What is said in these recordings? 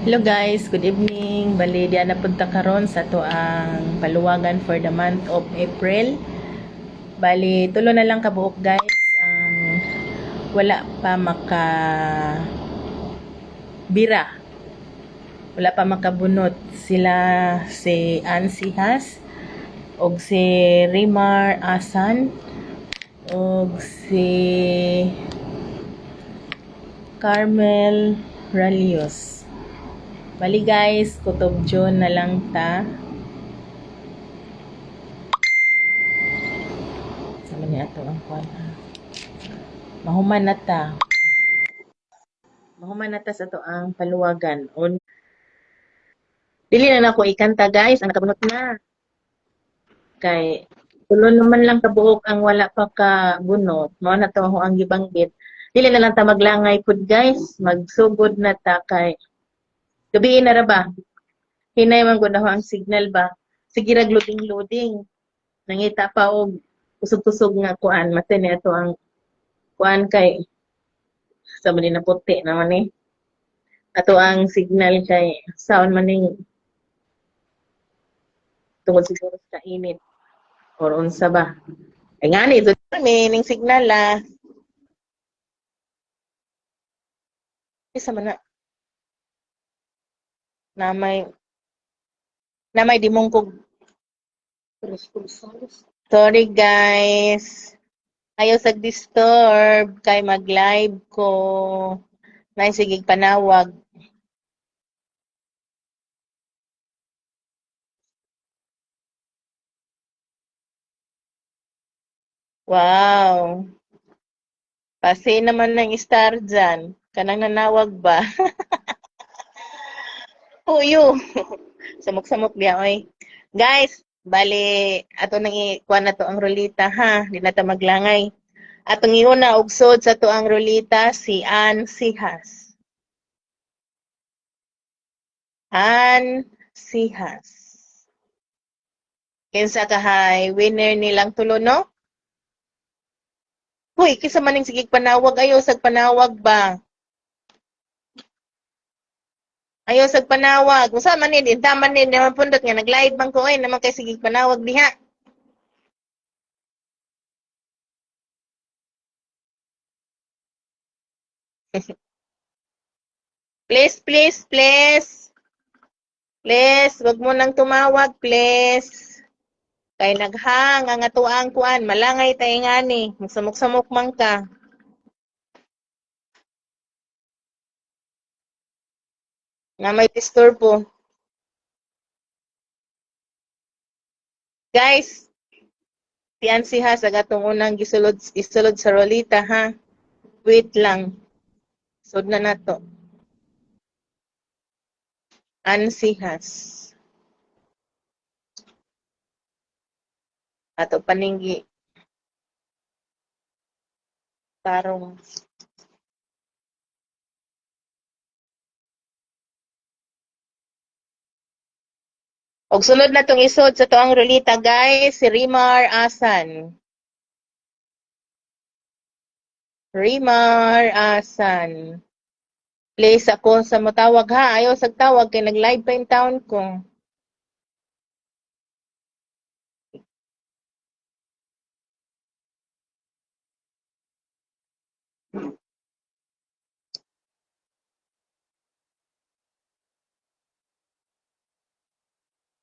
Hello guys, good evening. Bali di na punta karon sa to ang paluwagan for the month of April. Bali tulo na lang kabuok guys. Ang wala pa maka bira. Wala pa makabunot sila si Ansi Has og si Rimar Asan og si Carmel Ralios. Bali guys, kutob John na lang ta. Sama niya ato ang kwan. Mahuman na ta. Mahuman na ta sa to ang paluwagan. Dili na nako ikanta guys, ang nakabunot na. Kay tulo naman lang kabuok ang wala pa ka bunot. Mao na to ang gibanggit. Dili na lang ta maglangay pud guys, magsugod na ta kay gabi na ra ba. Hinay man gud ang signal ba. Sige ra loading. Nangita pa og kusog-kusog nga kuan, mate ni ato ang kuan kay sa man na puti naman eh. Ato ang signal kay sound maning tungod siguro sa init or unsa ba. Ay nga ni, doon kami ning signal isa man na may dimungkog. Sorry guys. Ayaw sa disturb kay mag-live ko. Nay sige panawag. Wow. Pasi naman ng star dyan. Kanang nanawag ba? Puyo. Samok-samok diya, oy. Guys, bali, ato nang ikuha na to ang rolita, ha? Di na ta maglangay. Atong iuna, ugsod sa to ang rolita, si Ann Sihas. Ann Sihas. Kinsa kahay, winner nilang tulo, no? Hoy, kisa maning sigig panawag, ayo sag panawag ba? Ayo sag panawag. Kung saan man ni, intaman ni, naman pundot nga, nag-live man ko, eh, naman kay sigig panawag diha. Please, please, please. Please, wag mo nang tumawag, please. Kay naghang ang atuang kuan, malangay tay ngani, magsamok-samok man ka. Na may disturbo. Guys, tiyan si ha sa gatong unang gisulod sa rolita ha. Wait lang. Sud na nato. Ansihas. Ato paninggi. Tarong. Og sunod na tong isod sa toang rolita guys, si Rimar Asan. Rimar Asan. Please ako sa motawag ha. Ayaw sa tawag kay nag-live pa in town ko.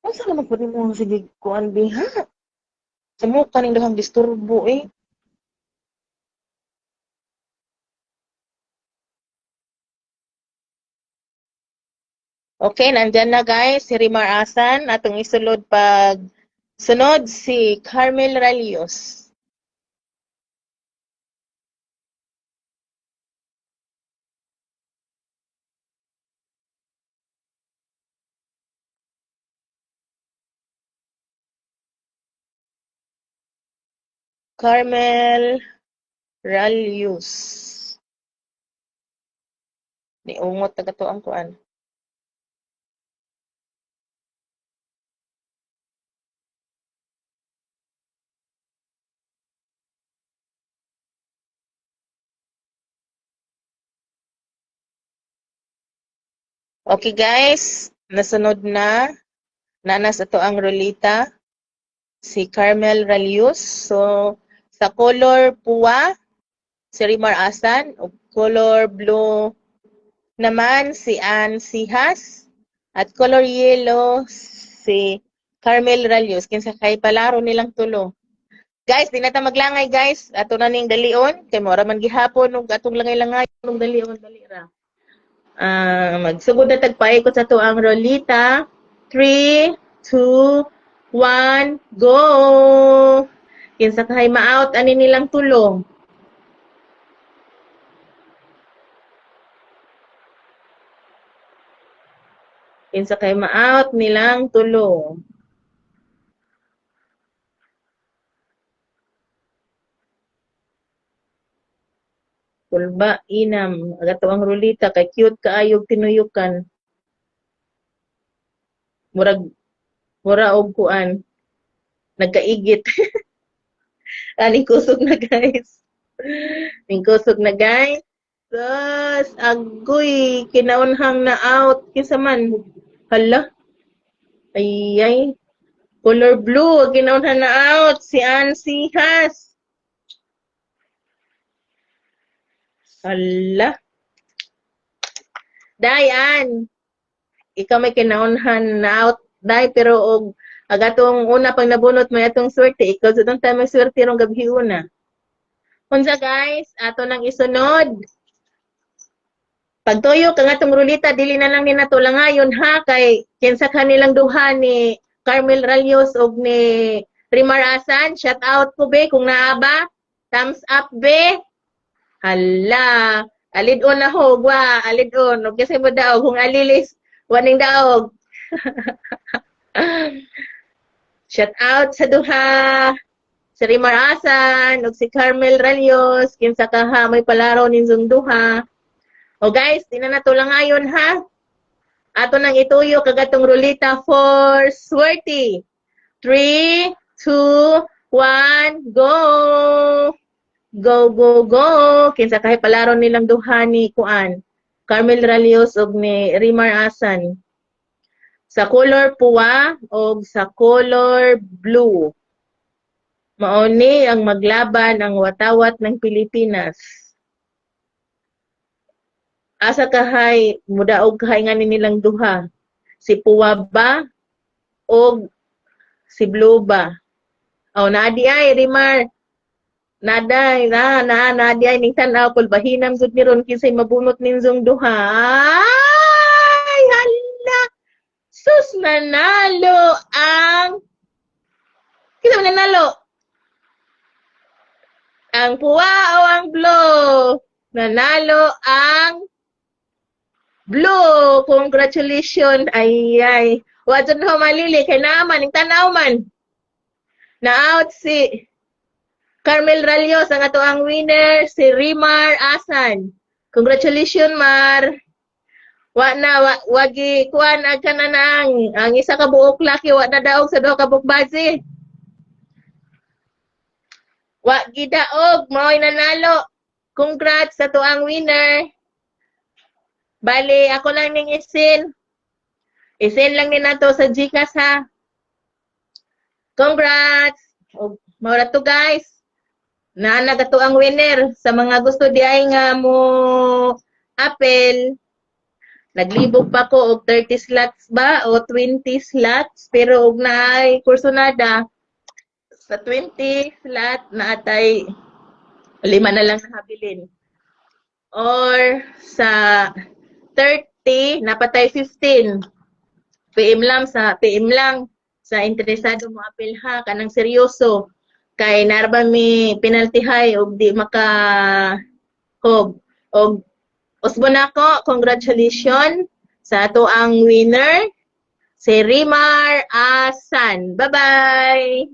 Unsa naman pud mo sige kuan biha? Samo kaning daghang disturbo eh. Okay, nandyan na guys, si Rimar Asan, atong isulod pag sunod si Carmel Ralios. Carmel Ralios. Niungot taga to ang kuan. Okay guys, nasunod na. Nanas ito ang Rolita. Si Carmel Ralius. So, sa color puwa, si Rimar Asan. O color blue naman, si Ann Sihas. At color yellow, si Carmel Ralius. Kinsa kay palaro nilang tulo. Guys, di na ta maglangay guys. Ato na ning dalion. Kay mora man gihapon ug atong langay-langay nung dalion dali ra. Magsugod na tagpaikot sa to ang Rolita. 3, 2, 1, go! Kinsa kahay ma-out ani nilang tulo. Kinsa kahay ma-out nilang tulo. Kulba, inam. Agato ang Rolita, kay cute kaayog tinuyukan. Mura og kuan. Nagkaigit. Aning kusog na guys. Aning kusog na guys. Sus, agoy, kinaunhang na out. Kinsa man? Hala. Ayay. Color blue, kinaunhang na out. Si Ann Sihas. Hala. Dayan. Ikaw may kinaunhan na out. Day, pero og agatong una pag nabunot may atong swerte. Ikaw sa itong tayo may swerte rong gabi una. Unsa guys, ato nang isunod. Pagtuyo kang atong Rolita, dili na lang ni nato langayon ha, kay kinsa kanilang duha ni Carmel Ralios og ni Rimar Asan. Shout out po be kung naaba. Thumbs up be. Hala. Alid-on na ho, wa. Alid-on. Og kasi mo daog, kung alilis, waning daog. Shout out sa duha. Si Rimar Asan, og si Carmel Ralios. Kinsa kaha, may palaro ninsong duha. O guys, di na nato lang ngayon ha. Ato nang ituyo kagatong Rolita for swerte. 3, 2, 1, go! Go, go, go! Kinsa kahay palaro nilang duha ni Kuan. Carmel Ralios og ni Rimar Asan. Sa color puwa o sa color blue. Mauni ang maglaban ang watawat ng Pilipinas. Asa kahay, mudaog kahay nga nilang duha. Si puwa ba o si blue ba? O, naadi ay, Rimar. Naday, naadi ay, ning tanaw, kulbahinam gud ni ron, kinsay mabunot ninzong duha. Ay, hala! Sus, nanalo ang... Kita man nanalo? Ang puwa o ang blue? Nanalo ang blue. Congratulations. Ay. Wajan ho malili. Kay naman, yung tanaw man. Na-out si Carmel Ralios. Ang ato ang winner, si Rimar Asan. Congratulations, Mar. Wagi kuan agka na nang. Ang isa ka buok laki, wa na daog sa duha ka bukbazi. Wagi daog, mao'y nanalo. Congrats sa to ang winner. Bali, ako lang ning isin. Isin lang ni nato sa Gcash ha. Congrats! O, maura to guys. Naanaga to ang winner. Sa mga gusto di ay nga mo apel. Naglibog pa ko og 30 slots ba o 20 slots. Pero og naay kursonada. Sa 20 slot na atay 5 na lang nahabilin. Or sa 30, napatay 15. PM lang sa interesado mo apel ha, kanang seryoso. Kay narba mi penaltihay og di maka og usbo na ko, congratulations sa ato ang winner, si Rimar Asan. Bye-bye!